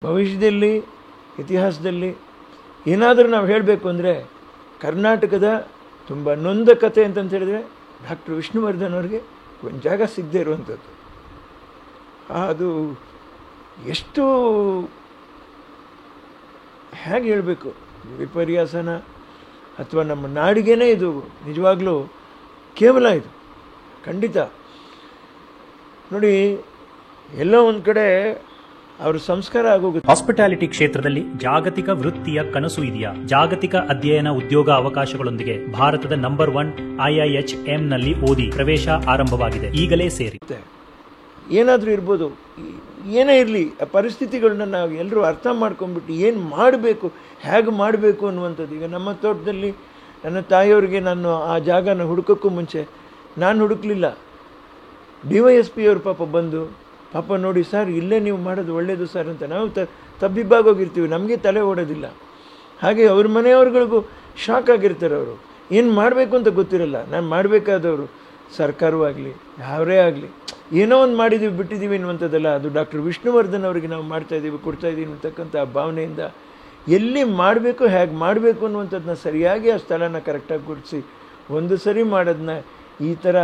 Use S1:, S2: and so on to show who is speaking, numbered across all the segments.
S1: ಭವಿಷ್ಯದಲ್ಲಿ ಇತಿಹಾಸದಲ್ಲಿ ಏನಾದರೂ ನಾವು ಹೇಳಬೇಕು ಅಂದರೆ ಕರ್ನಾಟಕದ ತುಂಬ ನೊಂದ ಕಥೆ ಅಂತಂತ ಹೇಳಿದ್ರೆ ಡಾಕ್ಟರ್ ವಿಷ್ಣುವರ್ಧನ್ ಅವ್ರಿಗೆ ಒಂದು ಜಾಗ ಸಿಗದೆ ಇರುವಂಥದ್ದು. ಅದು ಎಷ್ಟು ಹೇಗೆ ಹೇಳಬೇಕು, ವಿಪರ್ಯಾಸನ ಅಥವಾ ನಮ್ಮ ನಾಡಿಗೇನೆ ಇದು ನಿಜವಾಗ್ಲೂ ಕೇವಲ ಇದು ಖಂಡಿತ. ನೋಡಿ, ಎಲ್ಲೋ ಒಂದು ಕಡೆ ಅವ್ರ ಸಂಸ್ಕಾರ ಆಗೋಗುತ್ತೆ.
S2: ಹಾಸ್ಪಿಟಾಲಿಟಿ ಕ್ಷೇತ್ರದಲ್ಲಿ ಜಾಗತಿಕ ವೃತ್ತಿಯ ಕನಸು ಇದೆಯಾ? ಜಾಗತಿಕ ಅಧ್ಯಯನ ಉದ್ಯೋಗ ಅವಕಾಶಗಳೊಂದಿಗೆ ಭಾರತದ ನಂಬರ್ 1 IIHM ನಲ್ಲಿ ಓದಿ. ಪ್ರವೇಶ ಆರಂಭವಾಗಿದೆ, ಈಗಲೇ ಸೇರಿ.
S1: ಏನಾದರೂ ಇರ್ಬೋದು, ಏನೇ ಇರಲಿ, ಆ ಪರಿಸ್ಥಿತಿಗಳನ್ನ ನಾವು ಎಲ್ಲರೂ ಅರ್ಥ ಮಾಡ್ಕೊಂಡ್ಬಿಟ್ಟು ಏನು ಮಾಡಬೇಕು, ಹೇಗೆ ಮಾಡಬೇಕು ಅನ್ನುವಂಥದ್ದು. ಈಗ ನಮ್ಮ ತೋಟದಲ್ಲಿ ನನ್ನ ತಾಯಿಯವ್ರಿಗೆ ನಾನು ಆ ಜಾಗನ ಹುಡುಕೋಕ್ಕೂ ಮುಂಚೆ ನಾನು ಹುಡುಕಲಿಲ್ಲ. DYSP ಅವರು ಪಾಪ ನೋಡಿ ಸರ್, ಇಲ್ಲೇ ನೀವು ಮಾಡೋದು ಒಳ್ಳೆಯದು ಸರ್ ಅಂತ ನಾವು ತಬ್ಬಿಬ್ಬಾಗೋಗಿರ್ತೀವಿ, ನಮಗೆ ತಲೆ ಓಡೋದಿಲ್ಲ. ಹಾಗೆ ಅವ್ರ ಮನೆಯವ್ರುಗಳಿಗೂ ಶಾಕ್ ಆಗಿರ್ತಾರೆ. ಅವರು ಏನು ಮಾಡಬೇಕು ಅಂತ ಗೊತ್ತಿರಲ್ಲ. ನಾನು ಮಾಡಬೇಕಾದವರು ಸರ್ಕಾರವಾಗಲಿ ಯಾವರೇ ಆಗಲಿ ಏನೋ ಒಂದು ಮಾಡಿದ್ದೀವಿ ಬಿಟ್ಟಿದ್ದೀವಿ ಅನ್ನುವಂಥದ್ದಲ್ಲ. ಅದು ಡಾಕ್ಟರ್ ವಿಷ್ಣುವರ್ಧನ್ ಅವರಿಗೆ ನಾವು ಮಾಡ್ತಾಯಿದ್ದೀವಿ, ಕೊಡ್ತಾಯಿದ್ದೀವಿ ಅಂತಕ್ಕಂಥ ಆ ಭಾವನೆಯಿಂದ ಎಲ್ಲಿ ಮಾಡಬೇಕು, ಹೇಗೆ ಮಾಡಬೇಕು ಅನ್ನುವಂಥದ್ದನ್ನ ಸರಿಯಾಗಿ ಆ ಸ್ಥಳನ ಕರೆಕ್ಟಾಗಿ ಗುರುತಿಸಿ ಒಂದು ಸರಿ ಮಾಡೋದನ್ನ ಈ ಥರ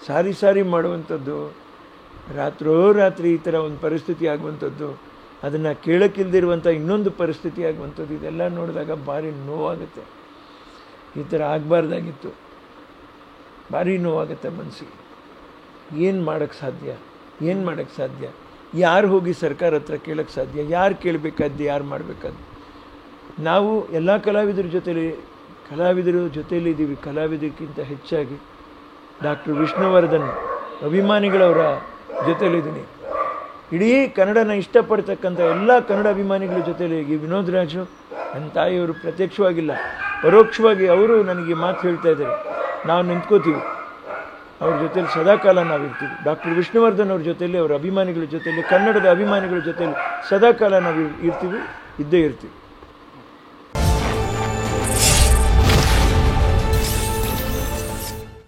S1: ಸಾರಿ ಮಾಡುವಂಥದ್ದು, ರಾತ್ರಿ ಈ ಥರ ಒಂದು ಪರಿಸ್ಥಿತಿ ಆಗುವಂಥದ್ದು, ಅದನ್ನು ಕೇಳೋಕ್ಕಿಲ್ದಿರುವಂಥ ಇನ್ನೊಂದು ಪರಿಸ್ಥಿತಿ ಆಗುವಂಥದ್ದು, ಇದೆಲ್ಲ ನೋಡಿದಾಗ ಭಾರಿ ನೋವಾಗುತ್ತೆ. ಈ ಥರ ಆಗಬಾರ್ದಾಗಿತ್ತು. ಭಾರಿ ನೋವಾಗುತ್ತೆ ಮನಸ್ಸಿಗೆ. ಏನು ಮಾಡೋಕ್ಕೆ ಸಾಧ್ಯ? ಯಾರು ಹೋಗಿ ಸರ್ಕಾರ ಹತ್ರ ಕೇಳೋಕ್ಕೆ ಸಾಧ್ಯ? ಯಾರು ಕೇಳಬೇಕಾದ್ದು, ಯಾರು ಮಾಡಬೇಕಾದ್ದು? ನಾವು ಎಲ್ಲ ಕಲಾವಿದರ ಜೊತೆಯಲ್ಲಿ ಇದ್ದೀವಿ. ಕಲಾವಿದಕ್ಕಿಂತ ಹೆಚ್ಚಾಗಿ ಡಾಕ್ಟರ್ ವಿಷ್ಣುವರ್ಧನ್ ಅಭಿಮಾನಿಗಳವರ ಜೊತೆಲಿದ್ದೀನಿ. ಇಡೀ ಕನ್ನಡನ ಇಷ್ಟಪಡ್ತಕ್ಕಂಥ ಎಲ್ಲ ಕನ್ನಡ ಅಭಿಮಾನಿಗಳ ಜೊತೆಲಿ ಈ ವಿನೋದ್ ರಾಜು, ನನ್ನ ತಾಯಿಯವರು ಪ್ರತ್ಯಕ್ಷವಾಗಿಲ್ಲ ಪರೋಕ್ಷವಾಗಿ ಅವರು ನನಗೆ ಮಾತು ಹೇಳ್ತಾ ಇದ್ದಾರೆ. ನಾವು ನಿಂತ್ಕೋತೀವಿ, ಅವ್ರ ಜೊತೆಲಿ ಸದಾಕಾಲ ನಾವಿರ್ತೀವಿ. ಡಾಕ್ಟರ್ ವಿಷ್ಣುವರ್ಧನ್ ಅವ್ರ ಜೊತೆಲಿ, ಅವರ ಅಭಿಮಾನಿಗಳ ಜೊತೆಲಿ, ಕನ್ನಡದ ಅಭಿಮಾನಿಗಳ ಜೊತೆಲಿ ಸದಾಕಾಲ ನಾವು ಇರ್ತೀವಿ, ಇದ್ದೇ ಇರ್ತೀವಿ.